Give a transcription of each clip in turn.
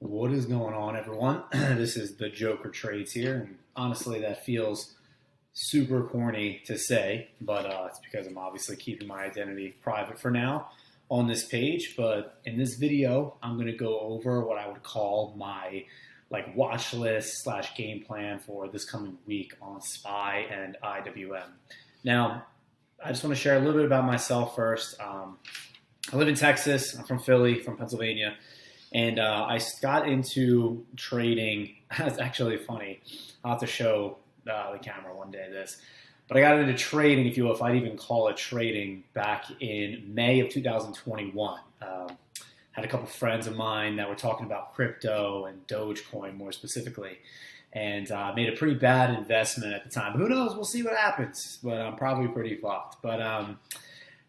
What is going on, everyone? This is the Joker Trades here, and honestly, that feels super corny to say, but it's because I'm obviously keeping my identity private for now on this page. But in this video, I'm going to go over what I would call my watch list slash game plan for this coming week on SPY and IWM. Now, I just want to share a little bit about myself first. I live in Texas. I'm from Philly, from Pennsylvania. And I got into trading. It's actually funny. I'll have to show the camera one day this. But I got into trading, if you will, if I'd even call it trading, back in May of 2021. Had a couple friends of mine that were talking about crypto and Dogecoin more specifically. And made a pretty bad investment at the time. Who knows? We'll see what happens. But I'm probably pretty fucked. But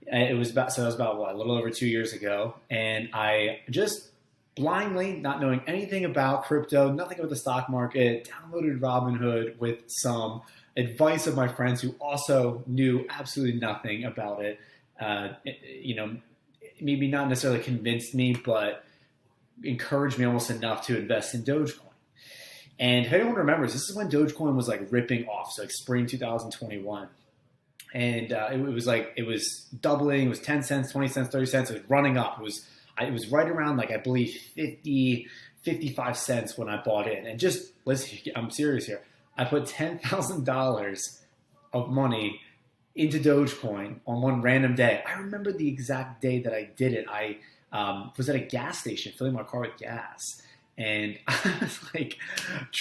it was about a little over 2 years ago. And I just blindly, not knowing anything about crypto, nothing about the stock market, downloaded Robinhood with some advice of my friends who also knew absolutely nothing about it. Maybe not necessarily convinced me, but encouraged me almost enough to invest in Dogecoin. And if anyone remembers, this is when Dogecoin was ripping off, so spring 2021. And it was doubling. It was 10 cents, 20 cents, 30 cents. It was running up. It was right around I believe 50, 55 cents when I bought in. And just, I'm serious here. I put $10,000 of money into Dogecoin on one random day. I remember the exact day that I did it. I was at a gas station filling my car with gas. And I was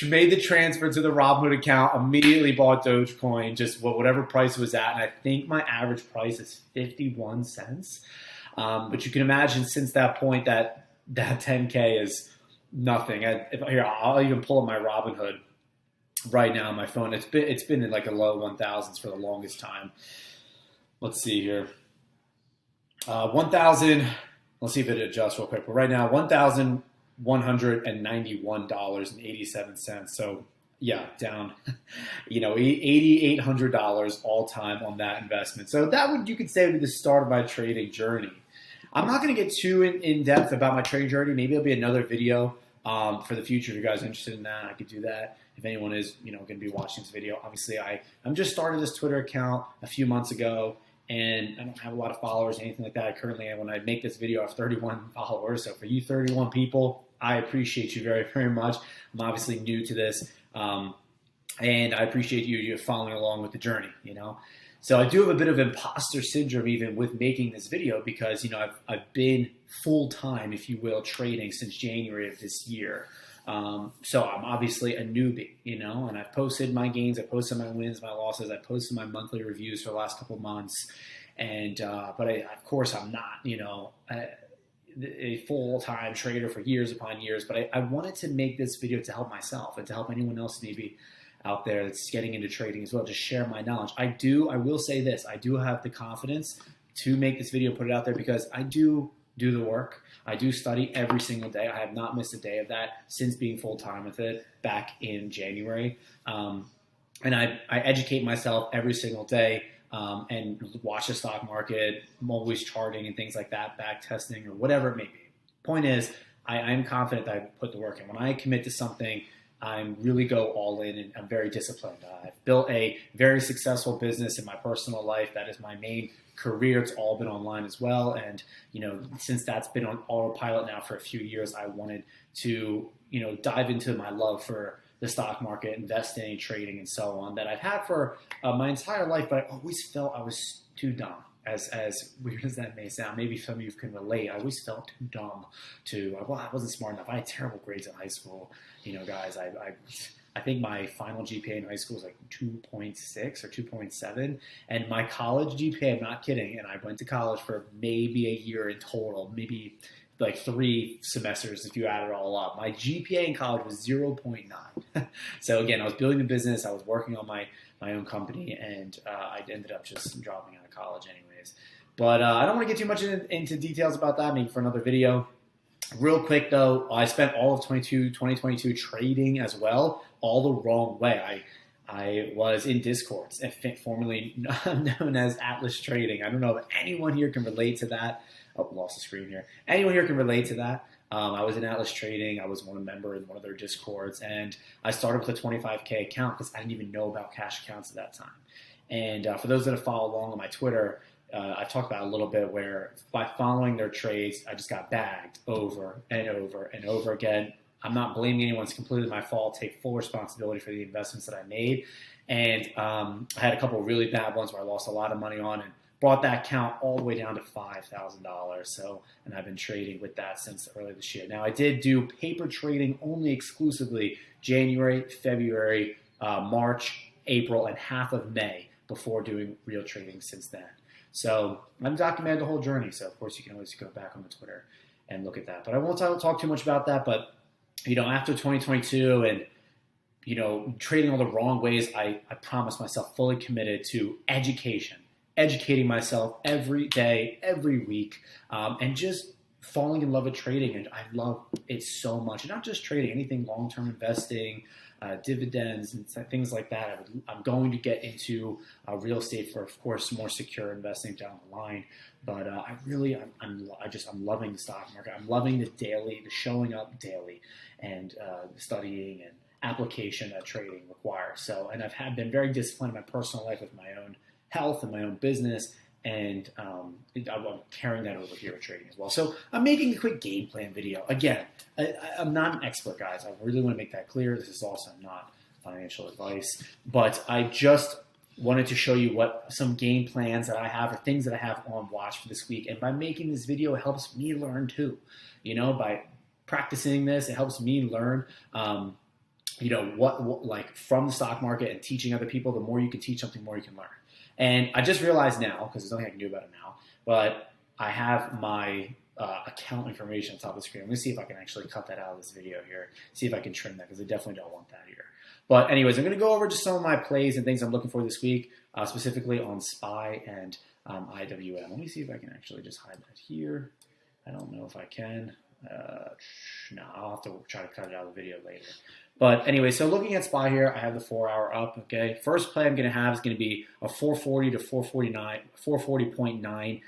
made the transfer to the Robinhood account, immediately bought Dogecoin, just whatever price it was at. And I think my average price is 51 cents. But you can imagine since that point that 10K is nothing. I'll even pull up my Robinhood right now on my phone. It's been in a low 1,000s for the longest time. Let's see here. 1,000. Let's see if it adjusts real quick. But right now, $1,191.87. So yeah, down, $8,800 all time on that investment. So you could say would be the start of my trading journey. I'm not going to get too in depth about my trading journey. Maybe it'll be another video for the future. If you guys are interested in that, I could do that. If anyone is, going to be watching this video, obviously I'm just started this Twitter account a few months ago, and I don't have a lot of followers or anything like that. When I make this video, I have 31 followers. So for you 31 people, I appreciate you very, very much. I'm obviously new to this, and I appreciate you following along with the journey, So I do have a bit of imposter syndrome even with making this video because, I've been full-time, if you will, trading since January of this year. So I'm obviously a newbie, and I've posted my gains, I posted my wins, my losses, I posted my monthly reviews for the last couple months. And, of course I'm not, a full-time trader for years upon years, but I wanted to make this video to help myself and to help anyone else maybe out there that's getting into trading as well, to share my knowledge. I will say this, I do have the confidence to make this video, put it out there, because I do the work. I do study every single day. I have not missed a day of that since being full-time with it back in January. And I educate myself every single day and watch the stock market. I'm always charting and things like that, back testing or whatever it may be. Point is, I'm confident that I put the work in. When I commit to something, I really go all in, and I'm very disciplined. I've built a very successful business in my personal life. That is my main career. It's all been online as well. And, since that's been on autopilot now for a few years, I wanted to, dive into my love for the stock market, investing, trading, and so on that I've had for my entire life. But I always felt I was too dumb. As weird as that may sound, maybe some of you can relate. I always felt too dumb I wasn't smart enough. I had terrible grades in high school. Guys, I think my final GPA in high school was 2.6 or 2.7. And my college GPA, I'm not kidding, and I went to college for maybe a year in total, maybe 3 semesters if you add it all up. My GPA in college was 0.9. So again, I was building a business. I was working on my own company, and I ended up just dropping out of college anyways. But I don't want to get too much into details about that, maybe for another video. Real quick though, I spent all of 2022 trading as well, all the wrong way. I was in Discord, formerly known as Atlas Trading. I don't know if anyone here can relate to that. Oh, lost the screen here. Anyone here can relate to that. I was in Atlas Trading. I was a member in one of their discords, and I started with a 25K account because I didn't even know about cash accounts at that time. And for those that have followed along on my Twitter, I talked about a little bit where by following their trades, I just got bagged over and over and over again. I'm not blaming anyone. It's completely my fault. Take full responsibility for the investments that I made. And I had a couple of really bad ones where I lost a lot of money on and brought that account all the way down to $5,000. So, and I've been trading with that since early this year. Now, I did do paper trading only exclusively January, February, March, April, and half of May before doing real trading since then. So I've documented the whole journey. So, of course, you can always go back on the Twitter and look at that. But I won't talk too much about that. But, after 2022 and, trading all the wrong ways, I promised myself fully committed to educating myself every day, every week, and just falling in love with trading. And I love it so much. And not just trading, anything long-term investing, dividends and things like that. I'm going to get into real estate for, of course, more secure investing down the line. But I'm loving the stock market. I'm loving the showing up daily, and studying and application that trading requires. So, and I've been very disciplined in my personal life with my own health and my own business, and I'm carrying that over here with trading as well. So I'm making a quick game plan video. Again, I'm not an expert, guys. I really want to make that clear. This is also not financial advice, but I just wanted to show you what some game plans that I have or things that I have on watch for this week. And by making this video, it helps me learn too. By practicing this, it helps me learn what like from the stock market, and teaching other people. The more you can teach something, the more you can learn. And I just realized now, because there's nothing I can do about it now, but I have my account information on top of the screen. I'm going to see if I can actually cut that out of this video here, see if I can trim that, because I definitely don't want that here. But anyways, I'm going to go over just some of my plays and things I'm looking for this week, specifically on SPY and IWM. Let me see if I can actually just hide that here. I don't know if I can. No, I'll have to try to cut it out of the video later. But anyway, so looking at SPY here, I have the 4-hour up, okay? First play I'm going to have is going to be a 440 to 440.9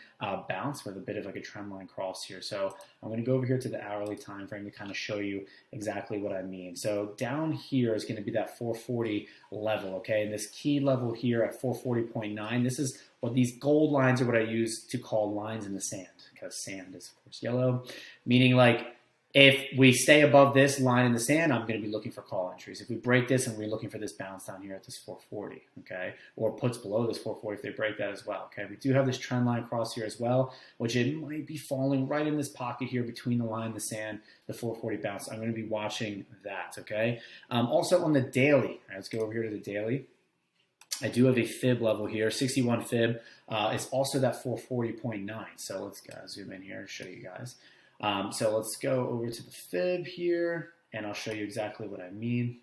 bounce with a bit of like a trend line cross here. So I'm going to go over here to the hourly time frame to kind of show you exactly what I mean. So down here is going to be that 440 level, okay? And this key level here at 440.9, this is what these gold lines are what I use to call lines in the sand, because sand is, of course, yellow, meaning like if we stay above this line in the sand, I'm going to be looking for call entries. If we break this, and we're looking for this bounce down here at this 440, okay, or puts below this 440 if they break that as well, okay. We do have this trend line across here as well, which it might be falling right in this pocket here between the line and the sand, the 440 bounce. I'm going to be watching that, okay. Also on the daily, right, let's go over here to the daily. I do have a fib level here, 61 fib. It's also that 440.9. So let's zoom in here and show you guys. So let's go over to the fib here, and I'll show you exactly what I mean.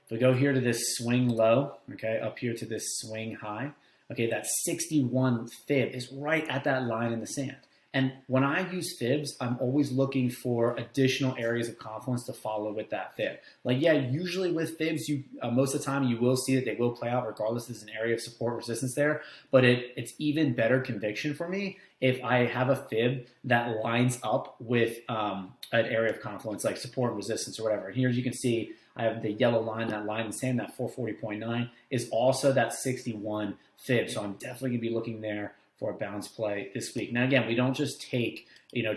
If we go here to this swing low, okay, up here to this swing high, okay, that 61 fib is right at that line in the sand. And when I use fibs, I'm always looking for additional areas of confluence to follow with that fib. Like, yeah, usually with fibs, most of the time you will see that they will play out regardless there's an area of support resistance there. But it's even better conviction for me if I have a fib that lines up with an area of confluence like support and resistance or whatever. And here, as you can see, I have the yellow line, that line in the sand, that 440.9 is also that 61 fib. So I'm definitely going to be looking there for a bounce play this week. Now, again, we don't just take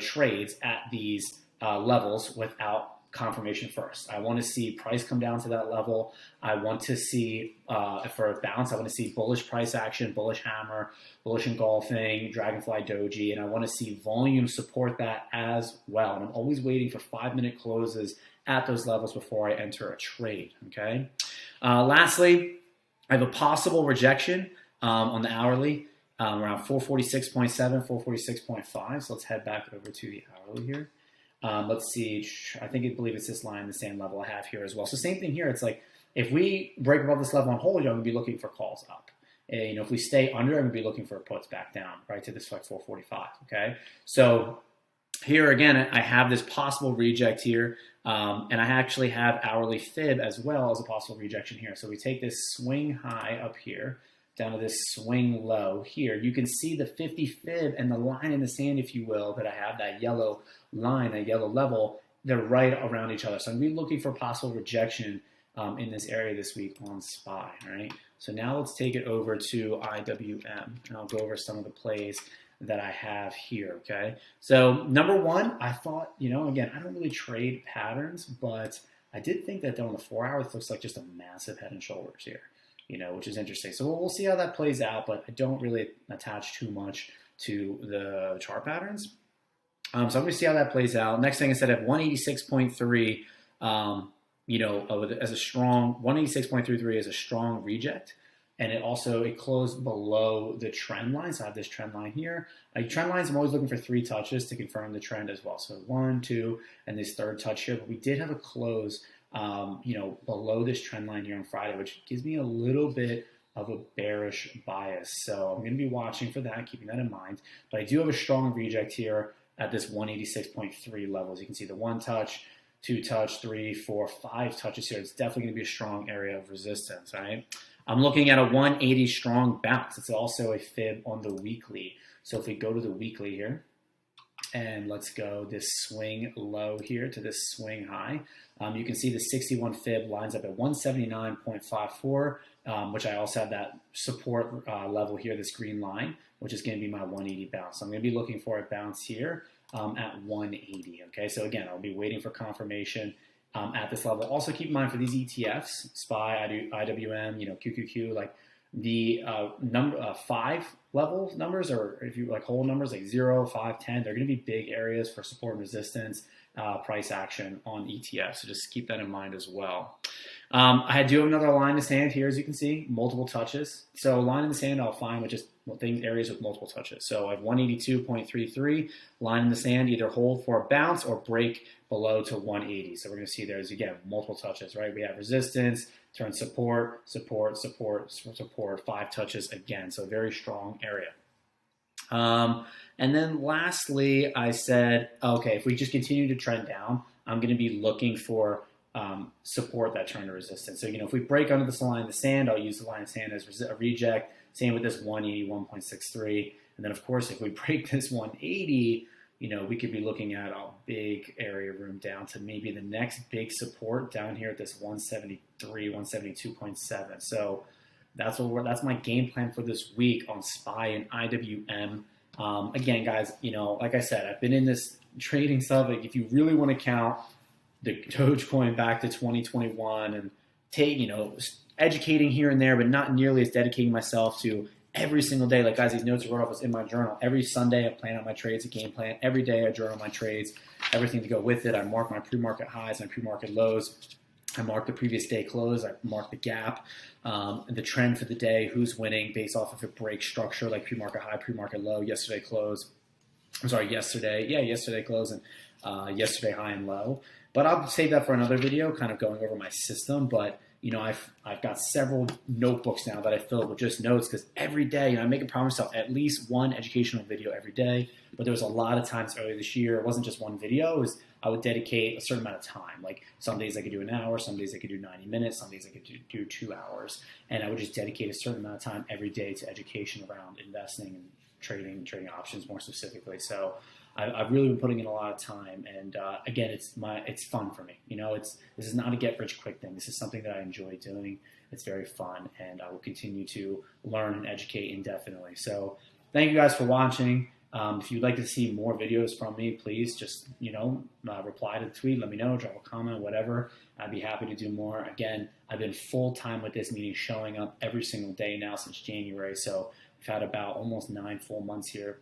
trades at these levels without confirmation first. I want to see price come down to that level. I want to see, for a bounce, I want to see bullish price action, bullish hammer, bullish engulfing, dragonfly doji, and I want to see volume support that as well. And I'm always waiting for 5-minute closes at those levels before I enter a trade, okay? Lastly, I have a possible rejection on the hourly, around 446.7, 446.5. So let's head back over to the hourly here. Let's see, I believe it's this line, the same level I have here as well. So same thing here. It's like if we break above this level on hold, I'm going to be looking for calls up. And, if we stay under, I'm going to be looking for puts back down, right, to this like 445, okay? So here again, I have this possible reject here, and I actually have hourly fib as well as a possible rejection here. So we take this swing high up here, down to this swing low here. You can see the 50 fib and the line in the sand, if you will, that I have, that yellow line, that yellow level, they're right around each other. So I'm going to be looking for possible rejection in this area this week on SPY, all right? So now let's take it over to IWM, and I'll go over some of the plays that I have here, okay? So number one, I thought, again, I don't really trade patterns, but I did think that on the 4 hour, it looks like just a massive head and shoulders here, which is interesting. So we'll see how that plays out, but I don't really attach too much to the chart patterns. So I'm going to see how that plays out. Next thing I said, at 186.3, as a strong 186.33 is a strong reject, and it closed below the trend line. So I have this trend line here. Trend lines, I'm always looking for 3 touches to confirm the trend as well. So 1, 2, and this third touch here. But we did have a close, below this trend line here on Friday, which gives me a little bit of a bearish bias. So I'm going to be watching for that, keeping that in mind. But I do have a strong reject here at this 186.3 level. As you can see, the 1 touch, 2 touch, 3, 4, 5 touches here. It's definitely going to be a strong area of resistance, all right? I'm looking at a 180 strong bounce. It's also a fib on the weekly. So if we go to the weekly here, and let's go this swing low here to this swing high, you can see the 61 fib lines up at 179.54, which I also have that support level here, this green line, which is going to be my 180 bounce. So I'm going to be looking for a bounce here at 180. Okay, so again, I'll be waiting for confirmation at this level. Also keep in mind for these ETFs, SPY, IWM, QQQ, like the number 5 level numbers, or if you like whole numbers like 0, 5, 10, they're going to be big areas for support and resistance, price action on ETFs. So just keep that in mind as well. I do have another line in the sand here, as you can see, multiple touches. So line in the sand I'll find with just areas with multiple touches. So I have 182.33, line in the sand, either hold for a bounce or break below to 180. So we're going to see there's, again, multiple touches, right? We have resistance, turn support, support, support, support, 5 touches again. So very strong area. And then lastly, I said, okay, if we just continue to trend down, I'm going to be looking for support that turn to resistance. So, if we break under this line in the sand, I'll use the line in the sand as a reject. Same with this 181.63. And then, of course, if we break this 180, we could be looking at a big area room down to maybe the next big support down here at this 173, 172.7. So that's my game plan for this week on SPY and IWM. Again, guys, like I said, I've been in this trading stuff. Like, if you really want to count the Dogecoin back to 2021 and take, educating here and there, but not nearly as dedicating myself to every single day. Like, guys, these notes are wrote off in my journal. Every Sunday, I plan out my trades, a game plan. Every day, I journal my trades, everything to go with it. I mark my pre-market highs, my pre-market lows. I mark the previous day close. I mark the gap, the trend for the day, who's winning based off of a break structure, like pre-market high, pre-market low, yesterday close. Yesterday close and yesterday high and low. But I'll save that for another video, kind of going over my system. But I've got several notebooks now that I fill with just notes, because every day, I make a promise of at least one educational video every day. But there was a lot of times earlier this year, it wasn't just one video. I would dedicate a certain amount of time. Like, some days I could do an hour, some days I could do 90 minutes, some days I could do 2 hours. And I would just dedicate a certain amount of time every day to education around investing and trading options more specifically. So I've really been putting in a lot of time, and again, it's fun for me. This is not a get rich quick thing. This is something that I enjoy doing. It's very fun, and I will continue to learn and educate indefinitely. So thank you guys for watching. If you'd like to see more videos from me, please just reply to the tweet, let me know, drop a comment, whatever. I'd be happy to do more. Again, I've been full time with this, meaning showing up every single day now since January. So we've had about almost 9 full months here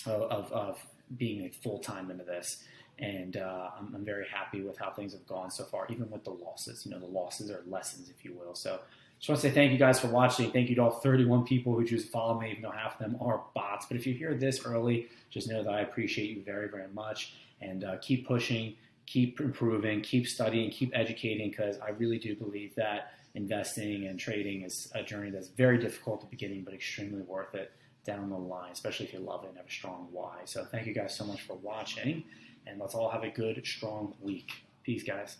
of being a full-time into this, and I'm very happy with how things have gone so far, even with the losses. The losses are lessons, if you will. So just want to say thank you guys for watching. Thank you to all 31 people who choose to follow me, even though half of them are bots. But if you hear this early, just know that I appreciate you very, very much, and keep pushing, keep improving, keep studying, keep educating, because I really do believe that investing and trading is a journey that's very difficult at the beginning, but extremely worth it down the line, especially if you love it and have a strong why. So thank you guys so much for watching, and let's all have a good, strong week. Peace, guys.